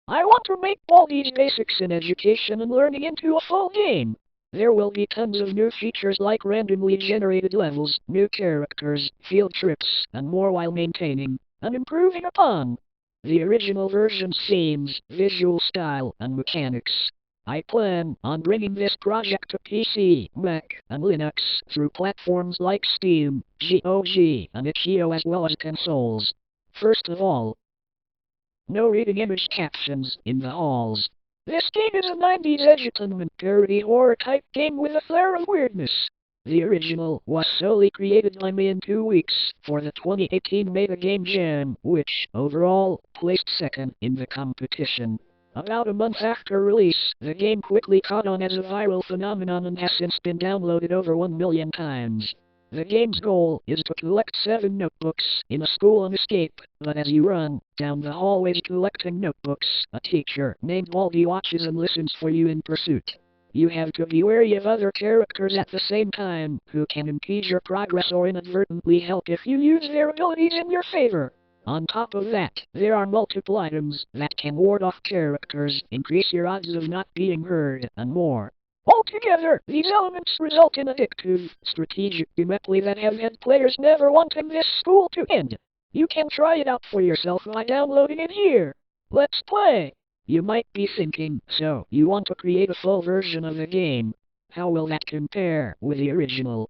I want to make Baldi's basics in education and learning into a full game. There will be tons of new features like randomly generated levels, new characters, field trips, and more while maintaining and improving upon the original version's themes, visual style, and mechanics. I plan on bringing this project to PC, Mac, and Linux through platforms like Steam, GOG, and itch.io as well as consoles. First of all, no reading image captions in the halls. This game is a 90s edutainment parody horror type game with a flair of weirdness. The original was solely created by me in 2 weeks for the 2018 Mega Game Jam, which, overall, placed second in the competition. About a month after release, the game quickly caught on as a viral phenomenon and has since been downloaded over 1 million times. The game's goal is to collect 7 notebooks in a school and escape, but as you run down the hallways collecting notebooks, a teacher named Baldi watches and listens for you in pursuit. You have to be wary of other characters at the same time, who can impede your progress or inadvertently help if you use their abilities in your favor. On top of that, there are multiple items that can ward off characters, increase your odds of not being heard, and more. Altogether, these elements result in addictive, strategic gameplay that have had players never wanting this school to end. You can try it out for yourself by downloading it here. Let's play! You might be thinking, so you want to create a full version of the game. How will that compare with the original?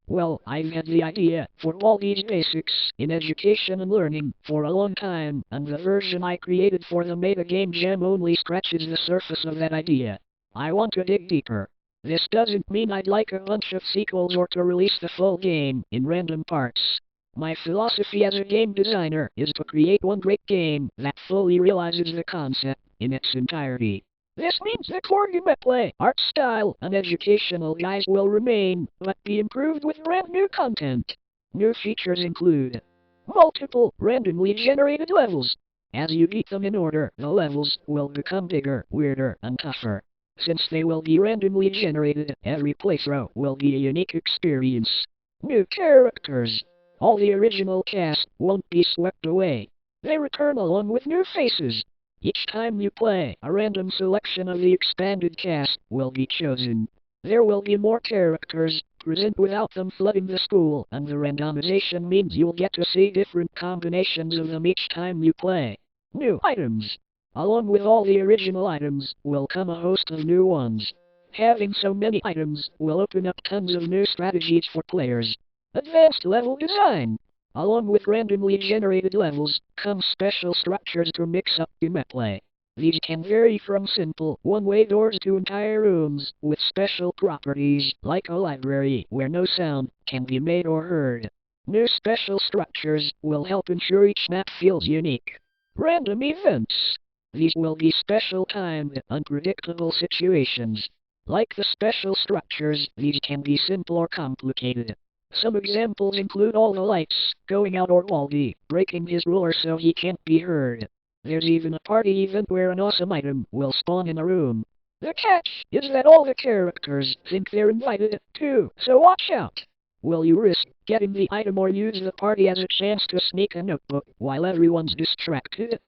Well, I've had the idea for all these basics in education and learning for a long time, and the version I created for the Mega Game Jam only scratches the surface of that idea. I want to dig deeper. This doesn't mean I'd like a bunch of sequels or to release the full game in random parts. My philosophy as a game designer is to create one great game that fully realizes the concept in its entirety. This means the core gameplay, art style, and educational guides will remain, but be improved with brand new content. New features include multiple, randomly generated levels. As you beat them in order, the levels will become bigger, weirder, and tougher. Since they will be randomly generated, every playthrough will be a unique experience. New characters. All the original cast won't be swept away. They return along with new faces. Each time you play, a random selection of the expanded cast will be chosen. There will be more characters present without them flooding the school, and the randomization means you'll get to see different combinations of them each time you play. New items. Along with all the original items will come a host of new ones. Having so many items will open up tons of new strategies for players. Advanced level design. Along with randomly generated levels, come special structures to mix up gameplay. These can vary from simple, one-way doors to entire rooms, with special properties, like a library, where no sound can be made or heard. New special structures will help ensure each map feels unique. Random events. These will be special timed, unpredictable situations. Like the special structures, these can be simple or complicated. Some examples include all the lights going out or Baldi breaking his ruler so he can't be heard. There's even a party event where an awesome item will spawn in a room. The catch is that all the characters think they're invited too, so watch out. Will you risk getting the item or use the party as a chance to sneak a notebook while everyone's distracted?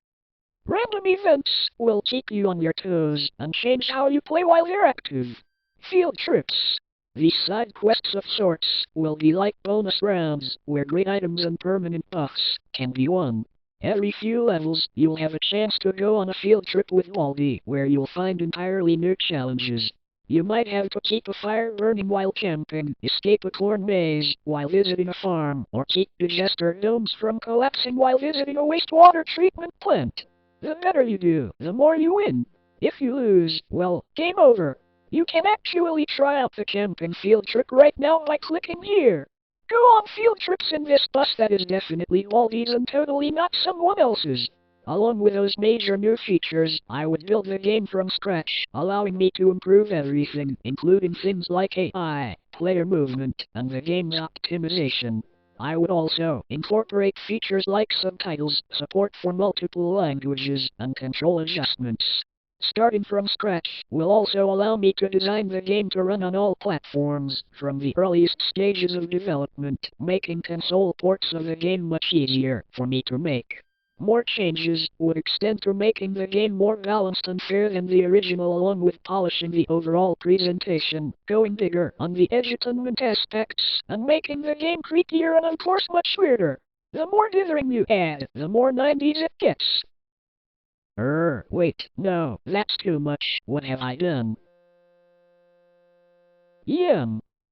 Random events will keep you on your toes and change how you play while they're active. Field trips. These side quests of sorts will be like bonus rounds, where great items and permanent buffs can be won. Every few levels, you'll have a chance to go on a field trip with Baldi, where you'll find entirely new challenges. You might have to keep a fire burning while camping, escape a corn maze while visiting a farm, or keep digester domes from collapsing while visiting a wastewater treatment plant. The better you do, the more you win. If you lose, well, game over. You can actually try out the camping field trip right now by clicking here. Go on field trips in this bus that is definitely Baldi's and totally not someone else's. Along with those major new features, I would build the game from scratch, allowing me to improve everything, including things like AI, player movement, and the game's optimization. I would also incorporate features like subtitles, support for multiple languages, and control adjustments. Starting from scratch will also allow me to design the game to run on all platforms, from the earliest stages of development, making console ports of the game much easier for me to make. More changes would extend to making the game more balanced and fair than the original, along with polishing the overall presentation, going bigger on the edutainment aspects, and making the game creepier and of course much weirder. The more dithering you add, the more 90s it gets. Wait, no, that's too much. What have I done?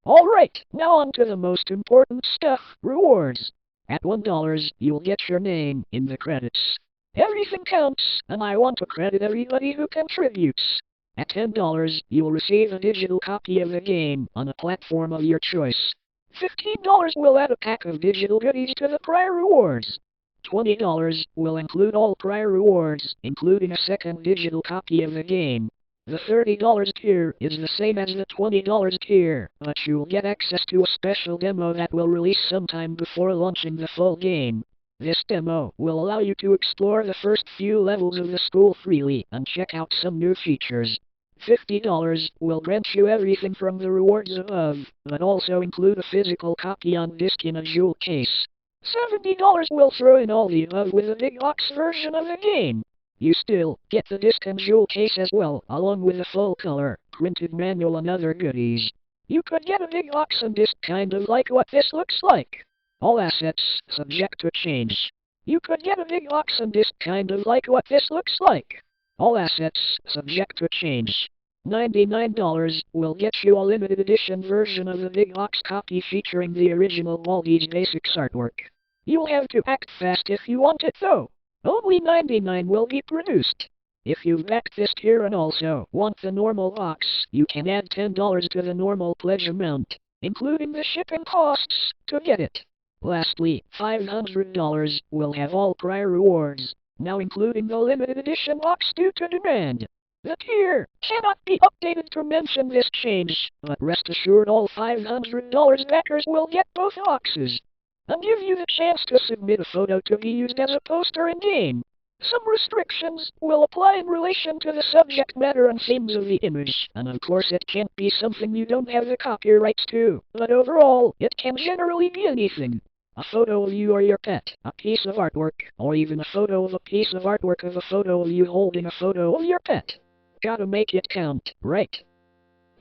Alright, now on to the most important stuff, rewards. At $1, you'll get your name in the credits. Everything counts, and I want to credit everybody who contributes. At $10, you'll receive a digital copy of the game on a platform of your choice. $15 will add a pack of digital goodies to the prior rewards. $20 will include all prior rewards, including a second digital copy of the game. The $30 tier is the same as the $20 tier, but you'll get access to a special demo that will release sometime before launching the full game. This demo will allow you to explore the first few levels of the school freely and check out some new features. $50 will grant you everything from the rewards above, but also include a physical copy on disc in a jewel case. $70 will throw in all the above with a big box version of the game. You still get the disc and jewel case as well, along with a full-color, printed manual and other goodies. You could get a big box and disc kind of like what this looks like. All assets subject to change. You could get a big box and disc kind of like what this looks like. All assets subject to change. $99 will get you a limited edition version of the big box copy featuring the original Baldi's Basics artwork. You'll have to act fast if you want it though. Only 99 will be produced. If you've backed this tier and also want the normal box, you can add $10 to the normal pledge amount, including the shipping costs, to get it. Lastly, $500 will have all prior rewards, now including the limited edition box due to demand. The tier cannot be updated to mention this change, but rest assured all $500 backers will get both boxes, and give you the chance to submit a photo to be used as a poster in-game. Some restrictions will apply in relation to the subject matter and themes of the image, and of course it can't be something you don't have the copyrights to, but overall, it can generally be anything. A photo of you or your pet, a piece of artwork, or even a photo of a piece of artwork of a photo of you holding a photo of your pet. Gotta make it count, right?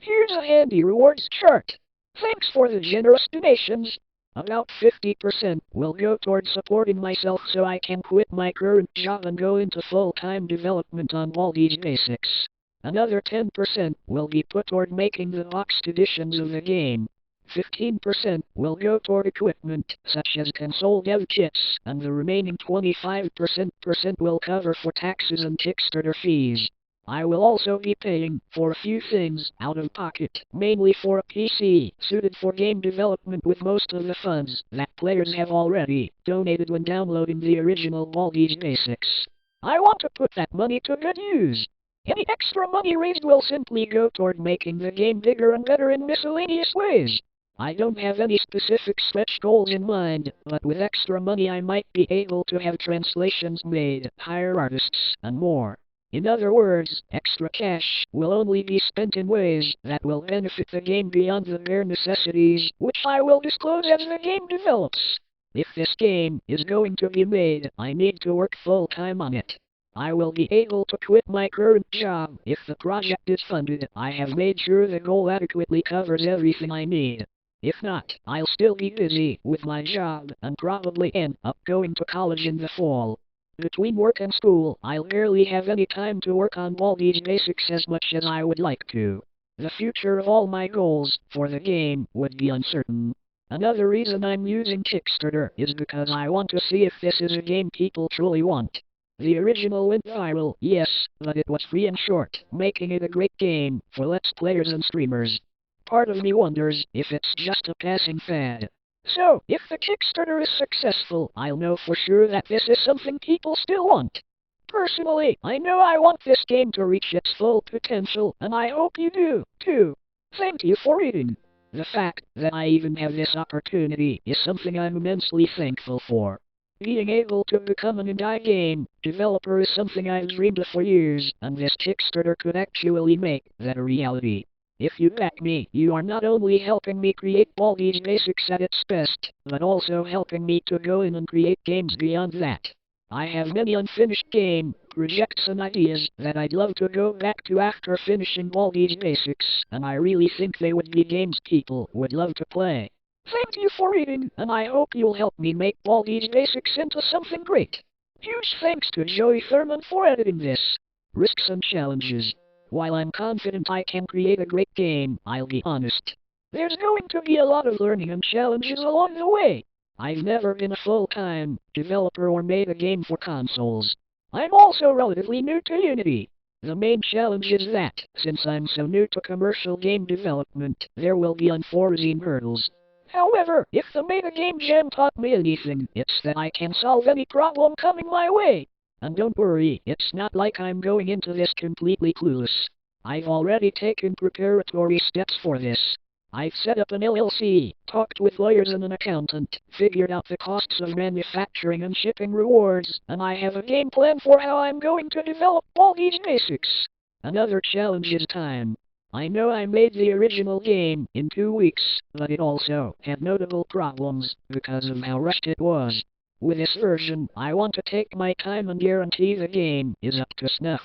Here's a handy rewards chart. Thanks for the generous donations. About 50% will go towards supporting myself so I can quit my current job and go into full-time development on Baldi's Basics. Another 10% will be put toward making the boxed editions of the game. 15% will go toward equipment, such as console dev kits, and the remaining 25% will cover for taxes and Kickstarter fees. I will also be paying for a few things out of pocket, mainly for a PC suited for game development, with most of the funds that players have already donated when downloading the original Baldi's Basics. I want to put that money to good use. Any extra money raised will simply go toward making the game bigger and better in miscellaneous ways. I don't have any specific stretch goals in mind, but with extra money I might be able to have translations made, hire artists, and more. In other words, extra cash will only be spent in ways that will benefit the game beyond the bare necessities, which I will disclose as the game develops. If this game is going to be made, I need to work full-time on it. I will be able to quit my current job if the project is funded. I have made sure the goal adequately covers everything I need. If not, I'll still be busy with my job and probably end up going to college in the fall. Between work and school, I'll barely have any time to work on Baldi's Basics as much as I would like to. The future of all my goals for the game would be uncertain. Another reason I'm using Kickstarter is because I want to see if this is a game people truly want. The original went viral, yes, but it was free and short, making it a great game for Let's Players and streamers. Part of me wonders if it's just a passing fad. So, if the Kickstarter is successful, I'll know for sure that this is something people still want. Personally, I know I want this game to reach its full potential, and I hope you do, too. Thank you for reading. The fact that I even have this opportunity is something I'm immensely thankful for. Being able to become an indie game developer is something I've dreamed of for years, and this Kickstarter could actually make that a reality. If you back me, you are not only helping me create Baldi's Basics at its best, but also helping me to go in and create games beyond that. I have many unfinished game projects and ideas that I'd love to go back to after finishing Baldi's basics, and I really think they would be games people would love to play. Thank you for reading, and I hope you'll help me make Baldi's basics into something great. Huge thanks to Joey Thurman for editing this. Risks and challenges. While I'm confident I can create a great game, I'll be honest. There's going to be a lot of learning and challenges along the way. I've never been a full-time developer or made a game for consoles. I'm also relatively new to Unity. The main challenge is that, since I'm so new to commercial game development, there will be unforeseen hurdles. However, if the metagame jam taught me anything, it's that I can solve any problem coming my way. And don't worry, it's not like I'm going into this completely clueless. I've already taken preparatory steps for this. I've set up an LLC, talked with lawyers and an accountant, figured out the costs of manufacturing and shipping rewards, and I have a game plan for how I'm going to develop all these basics. Another challenge is time. I know I made the original game in 2 weeks, but it also had notable problems because of how rushed it was. With this version, I want to take my time and guarantee the game is up to snuff.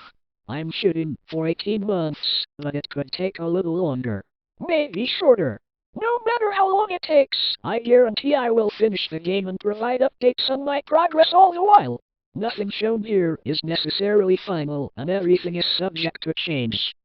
I'm shooting for 18 months, but it could take a little longer. Maybe shorter. No matter how long it takes, I guarantee I will finish the game and provide updates on my progress all the while. Nothing shown here is necessarily final, and everything is subject to change.